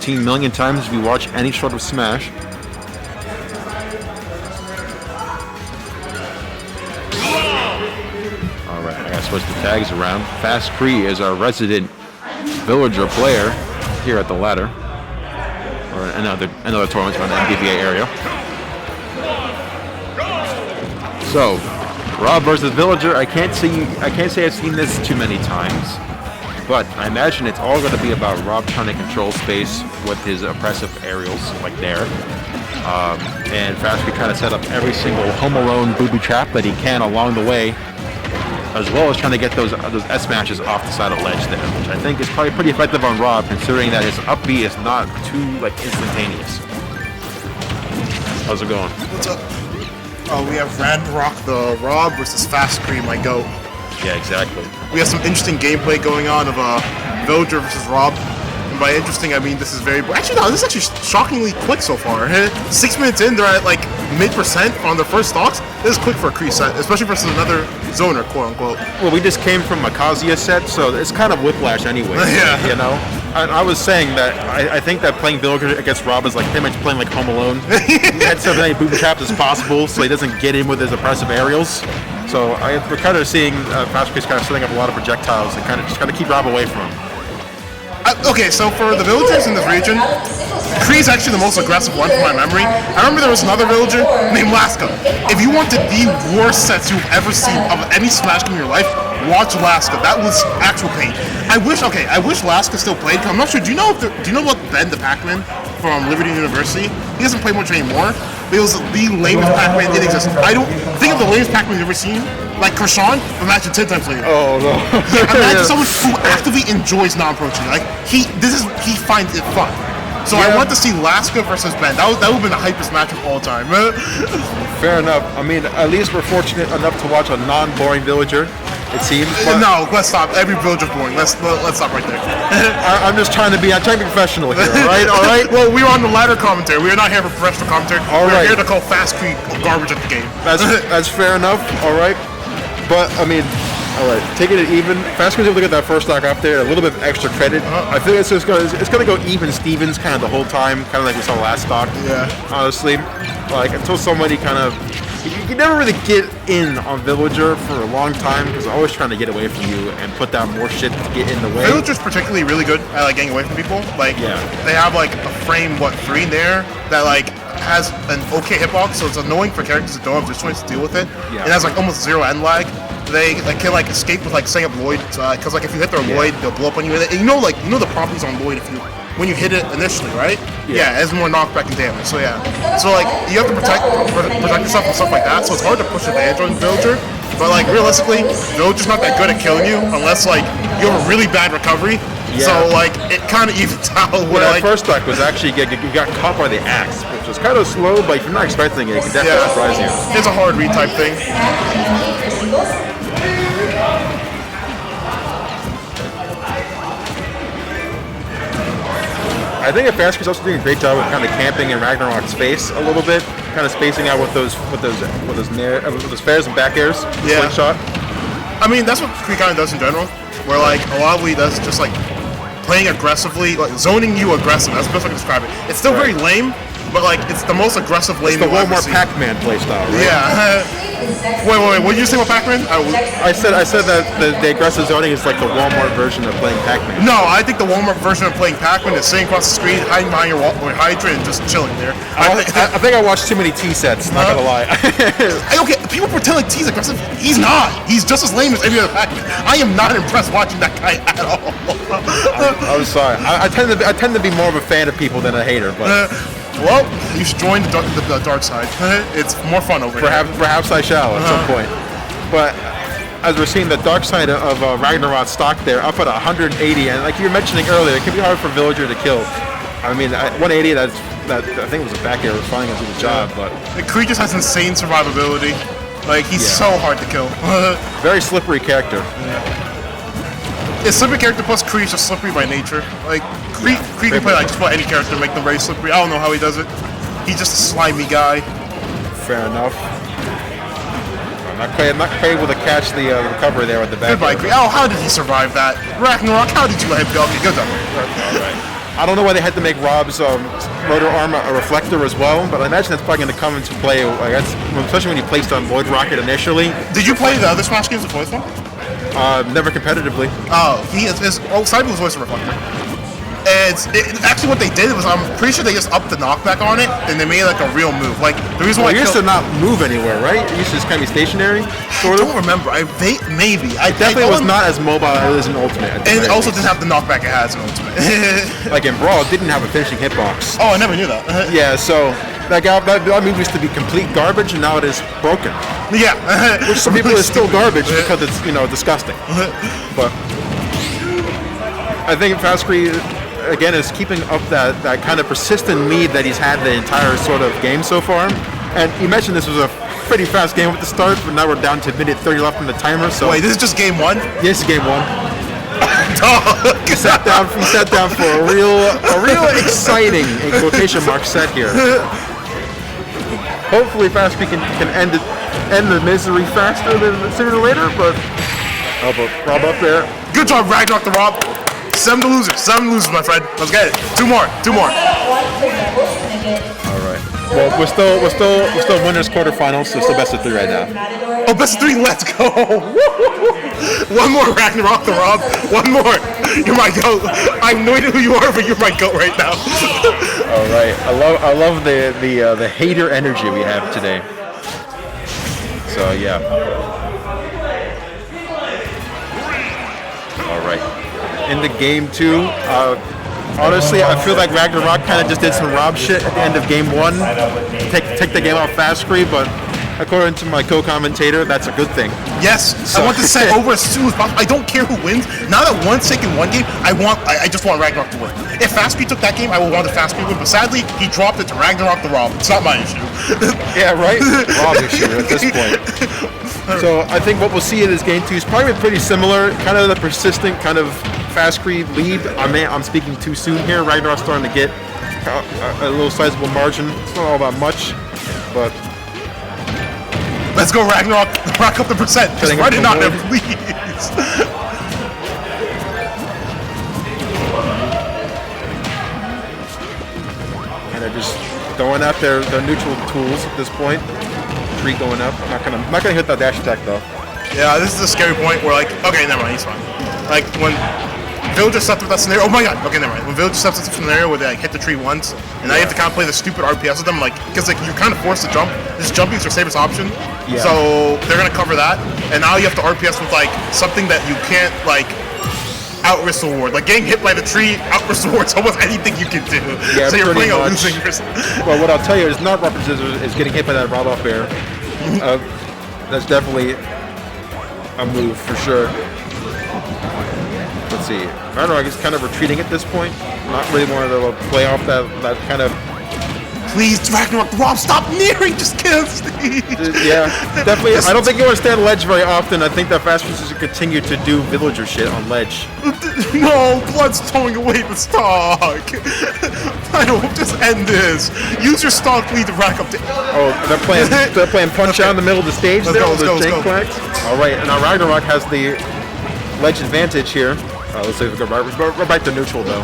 15 million times if you watch any sort of Smash. Alright, I gotta switch the tags around. Fastcree is our resident villager player here at the ladder. Or another tournament around the MDVA area. So, Rob versus Villager. I can't say I've seen this too many times, but I imagine it's all going to be about Rob trying to control space with his oppressive aerials, like there. And Fastcree trying to set up every single Home Alone booby trap that he can along the way, as well as trying to get those S smashes off the side of the ledge there, which I think is probably pretty effective on Rob, considering that his up B is not too instantaneous. How's it going? What's up? We have Ragnarok the Rob versus Fastcree, my goat. Yeah, exactly. We have some interesting gameplay going on of Villager versus Rob. And by interesting, I mean this is very... Actually, no, this is actually shockingly quick so far. 6 minutes in, they're at like mid% on their first stocks. This is quick for a Kree set, especially versus another zoner, quote-unquote. Well, we just came from a Kazuya set, so it's kind of whiplash anyway. Yeah. You know? I was saying that I think that playing Villager against Rob is like pretty much playing like Home Alone. He had so many booby traps as possible, so he doesn't get in with his oppressive aerials. So we're kind of seeing Fastcree's kind of setting up a lot of projectiles and kind of keep Rob away from him. Okay, so for the villagers in this region, Kree is actually the most aggressive one from my memory. I remember there was another villager named Laska. If you wanted the worst sets you've ever seen of any Smash game in your life, watch Laska. That was actual pain. I wish Laska still played. I'm not sure. Do you know about Ben the Pac-Man from Liberty University? He doesn't play much anymore. But it was the lamest Pac-Man in existence. I don't think of the lamest Pac-Man you've ever seen. Like Krishan, imagine 10 times later. Oh no! Imagine someone who actively enjoys non-approaching. Like he finds it fun. So yeah. I want to see Laska versus Ben. That would have been the hypest match of all time. Fair enough. I mean, at least we're fortunate enough to watch a non-boring villager. It seems. No, let's stop. Every villager's boring. Let's stop right there. I'm trying to be professional here. All right. Well, we are on the ladder commentary. We are not here for professional commentary. We're here to call Fastcree garbage at the game. That's fair enough. All right. But I mean, all right, taking it even. Fastcree's able to get that first stock up there, a little bit of extra credit. I think it's gonna go even Stevens kind of the whole time, kind of like we saw last stock. Yeah. Honestly, like until somebody kind of, you never really get in on Villager for a long time because they're always trying to get away from you and put down more shit to get in the way. Villager's particularly really good at like getting away from people. Like they have like a frame 3 there that like has an okay hitbox, so it's annoying for characters that don't have this choice to deal with it. Yeah. It has like almost 0 end lag. They can like escape with like setting up Lloyd, because like if you hit their Lloyd, they'll blow up on you. And you know the properties on Lloyd when you hit it initially, right? Yeah, it has more knockback and damage. So yeah, so like you have to protect yourself and stuff like that. So it's hard to push advantage on Villager. But like realistically, Villager's not that good at killing you unless like you have a really bad recovery. Yeah. So like it kind of evens out. Where that like first stock was actually you got caught by the axe, which was kind of slow, but if you're not expecting it, it can definitely surprise you. It's a hard read type thing. I think that Fastcree's also doing a great job of kind of camping in Ragnarok's face a little bit, kind of spacing out with those fairs and back airs. Yeah. Shot. I mean, that's what Kree kind of does in general, where like a lot of what he does is just like playing aggressively, like zoning you aggressive. That's the best I can describe it. It's still very lame, but like it's the most aggressive lame. It's the Walmart Pac-Man playstyle, right? Yeah. Wait, what did you say about Pac-Man? I said that the aggressive zoning is like the Walmart version of playing Pac-Man. No, I think the Walmart version of playing Pac-Man is sitting across the screen, hiding behind your hydrant, and just chilling there. I think I watched too many T sets. Not gonna lie. Okay, people pretend like T's aggressive. He's not. He's just as lame as any other Pac-Man. I am not impressed watching that guy at all. I'm sorry. I tend to be more of a fan of people than a hater, but. Well, you should join the dark side. It's more fun over here. Perhaps I shall at some point. But as we're seeing the dark side of Ragnarok stock there, up at 180, and like you were mentioning earlier, it can be hard for Villager to kill. I mean, at 180, that I think it was a back air flying into the job, but the Kree just has insane survivability. Like he's so hard to kill. Very slippery character. It's slippery character plus Kree is just slippery by nature. Like Kree can play like just about any character and make them very slippery. I don't know how he does it. He's just a slimy guy. Fair enough. I'm not quite able to catch the recovery there with the back. Goodbye, Kree. Oh, how did he survive that? Ragnarok, how did you let him go? Okay, good job. All right. I don't know why they had to make Rob's rotor arm a reflector as well, but I imagine that's probably going to come into play, I guess, especially when you placed on Lloyd Rocket initially. Did you play the other Smash games before this one? Never competitively. Oh, Cyber's voice a reflector. Actually what they did was I'm pretty sure they just upped the knockback on it and they made like a real move. Like the reason why it used to not move anywhere, right? It used to just kind of be stationary. I don't remember. Maybe. It definitely was not as mobile as an Ultimate. And it also didn't have the knockback it has in Ultimate. Like in Brawl, it didn't have a finishing hitbox. Oh, I never knew that. Yeah, so that move used to be complete garbage, and now it is broken. Yeah. Which some people is still garbage because it's disgusting. But I think Fastcree again is keeping up that kind of persistent lead that he's had the entire sort of game so far. And you mentioned this was a pretty fast game at the start, but now we're down to minute 30 left in the timer. So wait, this is just game one? This is game one. He sat down for a real exciting, in quotation marks, set here. Hopefully Fastcree can end the misery faster than sooner or later, but Rob up there. Good job, Ragnarok the Rob. 7 losers, my friend. Let's get it. Two more. All right. Well, we're still winners quarterfinals, so it's still best of 3 right now. Oh, best of 3. Let's go. One more, Ragnarok the Rob. One more. You're my goat. I have no idea who you are, but you're my goat right now. All right. I love the hater energy we have today. So yeah. All right. Into game 2. Honestly, I feel like Ragnarok kind of just did some Rob shit at the end of game 1. Take the game off Fastcree, but according to my co-commentator, that's a good thing. Yes, I want this set over as soon as possible. I don't care who wins. Now that one's taken one game, I just want Ragnarok to win. If Fastcree took that game, I would want the Fastcree win. But sadly, he dropped it to Ragnarok the Rob. It's not my issue. Yeah, right. Rob issue at this point. So I think what we'll see in this game 2 is probably pretty similar. Kind of the persistent kind of Fastcree lead. I'm speaking too soon here. Ragnarok's starting to get a little sizable margin. It's not all that much, but let's go, Ragnarok. Rock up the percent. Just run it on him, please. And they're just going at their neutral tools at this point. Tree going up. I'm not gonna hit that dash attack though. Yeah, this is a scary point where okay, never mind, he's fine. Like when Villager stepped with that scenario. Oh my god. Okay, never mind. When Villager steps with the scenario where they hit the tree once, and now you have to kind of play the stupid RPS with them, because you're kind of forced to jump. This jumping is your safest option. Yeah. So they're gonna cover that, and now you have to RPS with something that you can't out-risk the ward. Like getting hit by the tree, out-risk the ward is almost anything you can do. Yeah, so you're playing a much. losing risk. Well, what I'll tell you is not Rob Scissors is getting hit by that Rob off air. That's definitely a move for sure. Let's see. Ragnarok is kind of retreating at this point. Not really wanting to play off that kind of. Please, Ragnarok, Rob, stop nearing. Just kill Steve. Yeah, definitely. I don't think you want to stand ledge very often. I think that Fastcree should continue to do villager shit on ledge. No, blood's towing away the stock. I don't just end this. Use your stock lead to rack up the. Oh, they're playing punch out in the middle of the stage. Let's go. All right, and now Ragnarok has the ledge advantage here. Let's see if we go right back to neutral though.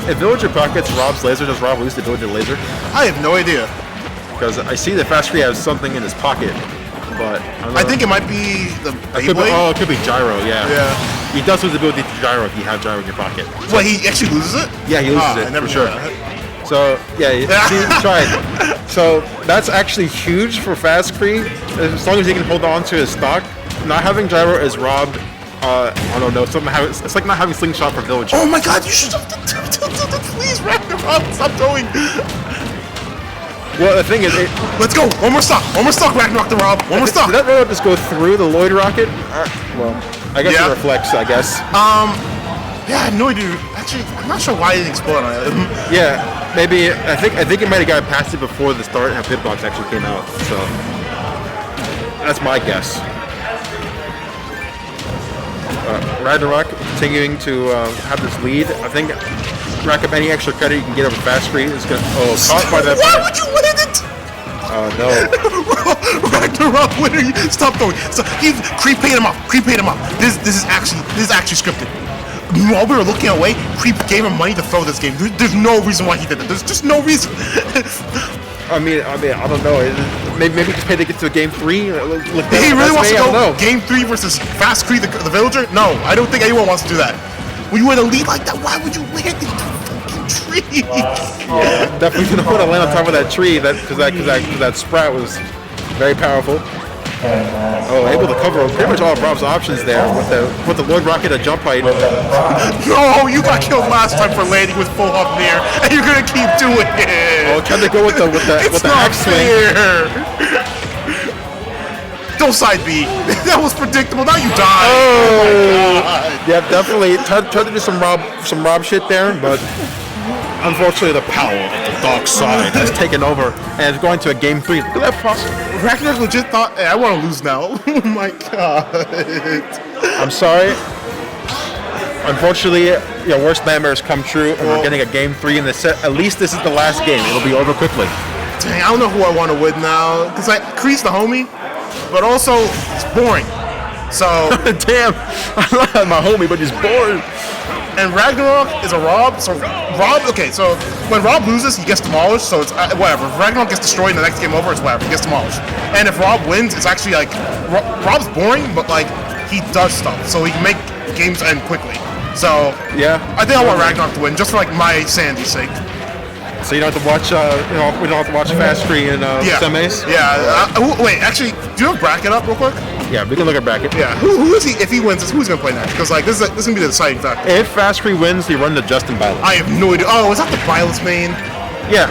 If Villager pockets Rob's laser, does Rob lose the Villager laser? I have no idea. Because I see that Fastcree has something in his pocket, but I think it might be the Beyblade. It could be Gyro, yeah. Yeah. He does lose the ability to Gyro if you have Gyro in your pocket. So, well, he actually loses it? Yeah, he loses it, I never for sure. That. So, yeah, he tried. So, that's actually huge for Fastcree, as long as he can hold on to his stock. Not having Gyro is Rob. I don't know. It's like not having Slingshot for Villager. Oh my god, you should have... Please, Ragnarok, stop throwing. Well, the thing is... Let's go. One more stock, Ragnarok the Rob. One more stock. Did that roll just go through the Lloyd Rocket? Well, I guess it reflects, I guess. Yeah, I have no idea. Actually, I'm not sure why it didn't explode on it. Yeah, maybe... I think it might have got past it before the start and Hitbox actually came out, so... That's my guess. Ragnarok continuing to have this lead. I think rack up any extra credit you can get over Fastcree is going to... Oh, caught by that... Why would you win it? Oh no. Ragnarok winner. Stop throwing. So Creep paid him off. Creep paid him off. This is actually scripted. While we were looking away, Creep gave him money to throw this game. There's no reason why he did it. There's just no reason. I mean, I don't know. Maybe just pay to get to game 3. He really wants to go game 3 versus Fastcree the villager? No, I don't think anyone wants to do that. When you in a lead like that, why would you land into fucking trees? Yeah, definitely gonna want to land on top of that tree. Because that sprout was very powerful. Oh, able to cover pretty much all of Rob's options there with the Lord Rocket at jump height. No, you got killed last time for landing with full up near, and you're gonna keep doing it. Oh, trying to go with the axe swing. Don't side B. That was predictable. Now you die. Oh, yeah, definitely. Tried to do some Rob shit there, but unfortunately the power of the dark side has taken over and it's going to a game 3. Look at that process. Ragnarok legit thought, hey, I want to lose now. Oh my god. I'm sorry. Unfortunately, your worst nightmares come true, and we're getting a game 3 in the set. At least this is the last game. It'll be over quickly. Dang, I don't know who I want to win now. Because Kree's the homie, but also it's boring. So damn, I love my homie, but he's boring. And Ragnarok is a Rob. So Rob, okay, so when Rob loses, he gets demolished. So it's whatever. If Ragnarok gets destroyed in the next game over, it's whatever. He gets demolished. And if Rob wins, it's actually like Rob's boring, but like he does stuff, so he can make games end quickly. So yeah, I think I want Ragnarok to win just for like my sanity's sake. So you don't have to watch, we don't have to watch Fastcree and semis? Yeah. Wait, actually, do you have bracket up real quick? Yeah, we can look at bracket. Yeah. Who is he? If he wins, who's gonna play next? Because like this is gonna be the deciding factor. If Fastcree wins, they run to Justin Byleth. I have no idea. Oh, is that the Byleth main? Yeah.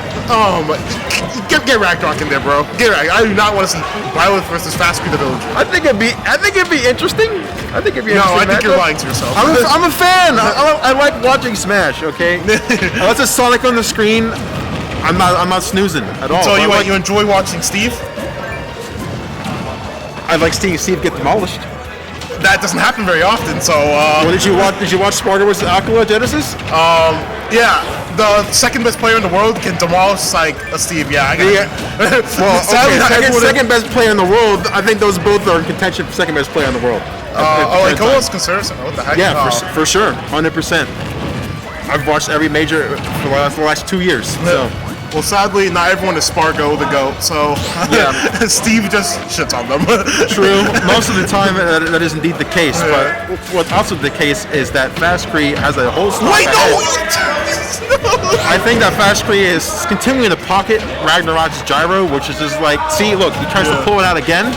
Get Ragnarok in there, bro. I do not want to see Byleth versus Fastcree the Villager. I think it'd be interesting. I think it'd be interesting. No, I think you're lying to yourself. I'm a fan. I like watching Smash. Okay. Unless it's Sonic on the screen, I'm not snoozing at all. So you enjoy watching Steve? I like seeing Steve get demolished. That doesn't happen very often. So. Well, did you watch Sparta vs. Aquila Genesis? Yeah. The second best player in the world can demolish like a Steve. Yeah, I got it. Well, okay, second best player in the world. I think those both are in contention for second best player in the world. Like Cole's conservative. What the heck? Yeah, for sure, 100%. I've watched every major for the last 2 years. So. Well, sadly, not everyone is Spargo the GOAT, so yeah. Steve just shits on them. True. Most of the time, that is indeed the case. But what's also the case is that Fastcree has a whole stock. Wait, no! I think that Fastcree is continuing to pocket Ragnarok's gyro, which is just like, see, look, he tries to pull it out again.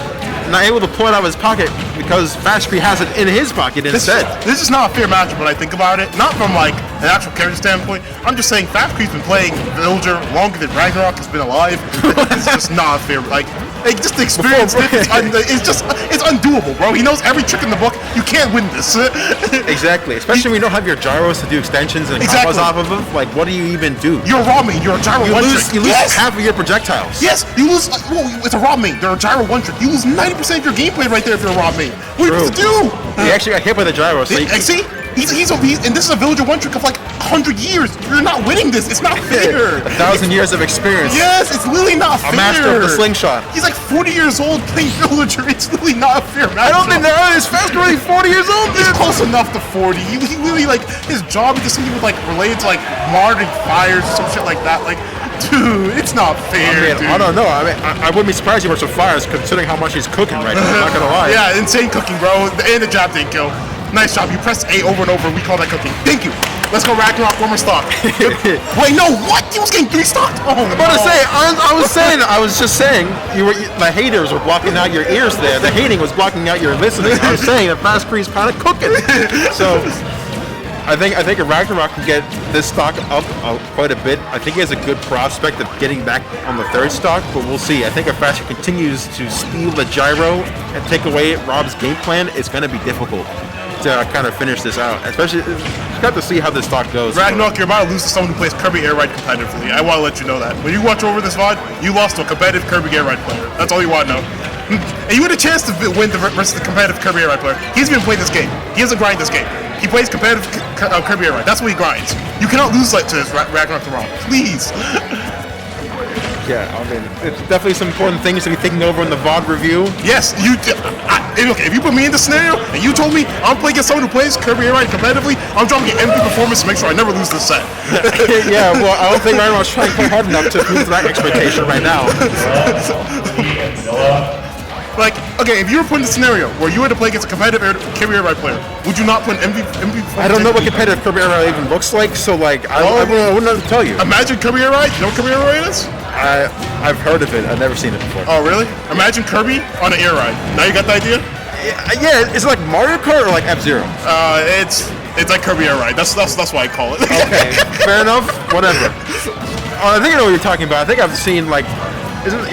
Not able to pull it out of his pocket because Fastcree has it in his pocket instead. This is not a fair matchup when I think about it. Not from like an actual character standpoint. I'm just saying Fastcree's been playing Villager longer than Ragnarok has been alive. It's just not fair. Like just the experience, it's undoable, bro. He knows every trick in the book. You can't win this. Exactly. Especially when you don't have your gyros to do extensions and combos off of them. Like, what do you even do? You're a raw main. You're a gyro one trick. You lose half of your projectiles. Yes, you lose. Well, it's a raw main. They're a gyro one trick. You lose 90% of your gameplay right there if you're a raw main. What are you supposed to do? He actually got hit by the gyro. So see? He's and this is a Villager one trick of like 100 years. You're not winning this. It's not fair. 1,000 years of experience. Yes, it's literally not fair. A master of the slingshot. He's like 40 years old playing Villager. It's literally not a fair match. I don't think his Fastcree really 40 years old. He's close enough to 40. He literally like his job is something with like related to like monitoring fires or some shit like that. Like, dude, it's not fair. I don't know. I mean, I wouldn't be surprised he works with fires considering how much he's cooking right now. I'm not gonna lie. Yeah, insane cooking, bro. And the jab didn't kill. Nice job. You pressed A over and over. We call that cooking. Thank you. Let's go Ragnarok, one more stock. Wait, no, what? He was getting 3 stocks? Oh, no. I was just saying, the haters were blocking out your ears there. The hating was blocking out your listening. I was saying that Fastcree's kind of cooking. So, I think if Ragnarok can get this stock up quite a bit, I think he has a good prospect of getting back on the 3rd stock, but we'll see. I think if Fastcree continues to steal the gyro and take away Rob's game plan, it's going to be difficult to kind of finish this out. Especially, you got to see how this stock goes. Ragnarok, you're about to lose to someone who plays Kirby Air Ride competitively. I want to let you know that. When you watch over this VOD, you lost to a competitive Kirby Air Ride player. That's all you want to know. And you had a chance to win versus the competitive Kirby Air Ride player. He's been playing this game. He doesn't grind this game. He plays competitive Kirby Air Ride. That's what he grinds. You cannot lose like to this Ragnarok to Raw. Please. Yeah, I mean, it's definitely some important things to be thinking over in the VOD review. Yes, okay, if you put me in the scenario and you told me I'm playing against someone who plays Kirby Air Ride competitively, I'm dropping an MP performance to make sure I never lose this set. Yeah, well, I don't think Ragnarok's trying to play hard enough to meet that expectation right now. Like, okay, if you were put in the scenario where you had to play against a competitive Kirby Air Ride player, would you not put an MP performance? I don't know what competitive Kirby Air Ride even looks like, so like, I wouldn't know what to tell you. Imagine Kirby Air Ride. You know what Kirby Air Ride is? I've heard of it. I've never seen it before. Oh, really? Imagine Kirby on an air ride. Now you got the idea? Yeah, is it like Mario Kart or like F-Zero? It's like Kirby Air Ride. That's why I call it. Okay, fair enough. Whatever. I think I know what you're talking about. I think I've seen like,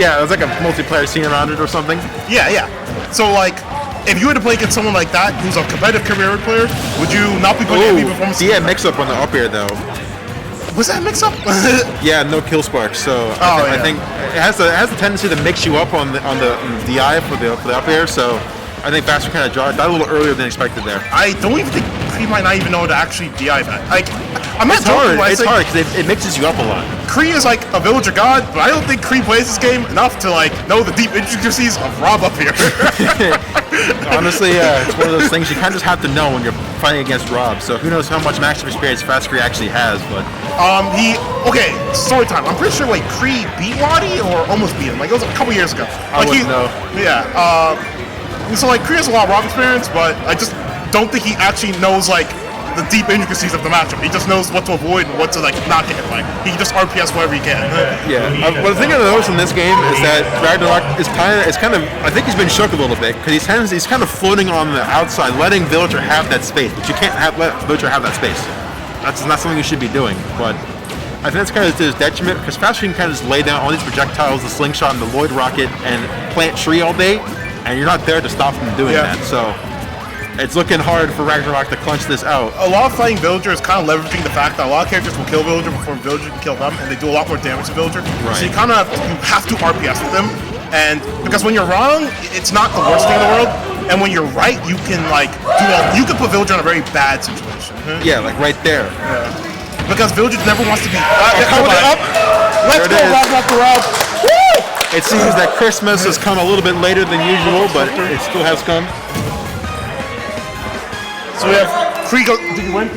yeah, it's like a multiplayer scene around it or something. Yeah. So like, if you had to play against someone like that who's a competitive Kirby Air Ride player, would you not be putting any performance? Yeah, mix-up on the up air though. Was that mix-up? Yeah, no kill spark. So I think it has the tendency to mix you up on the DI for the up air. So I think Fastcree kind of dropped that a little earlier than expected there. I don't even think Kree might not even know how to actually DI that. Like, I'm not It's hard. It's hard because it mixes you up a lot. Kree is like a villager god, but I don't think Kree plays this game enough to like know the deep intricacies of Rob up here. Honestly, it's one of those things you kind of just have to know when you're fighting against Rob. So who knows how much matchup experience Fastcree actually has, but okay, story time. I'm pretty sure like Kree beat Waddy or almost beat him. Like it was a couple years ago. I wouldn't know. Yeah. So like Kree has a lot of Rob experience, but I just don't think he actually knows like the deep intricacies of the matchup. He just knows what to avoid and what to like not get hit by. He can just RPS wherever he can. Yeah. Well, the thing I noticed in this game is that Ragnarok is kind of I think he's been shook a little bit because he's kind of floating on the outside, letting Villager have that space, but you can't let Villager have that space. That's not something you should be doing, but I think that's kind of to his detriment because Fastcree can kind of just lay down all these projectiles, the slingshot and the Lloyd rocket, and plant tree all day, and you're not there to stop him doing that. So it's looking hard for Ragnarok to clutch this out. A lot of fighting Villager is kind of leveraging the fact that a lot of characters will kill Villager before Villager can kill them, and they do a lot more damage to Villager. Right. So you kind of have to RPS with them, and because when you're wrong, it's not the worst thing in the world, and when you're right, you can like you can put Villager in a very bad situation. Yeah, like right there. Yeah. Because Villager never wants to be coming up. Let's go, Rob. Woo! It seems that Christmas has come a little bit later than usual, but it still has come. So we have Kree. Did you win?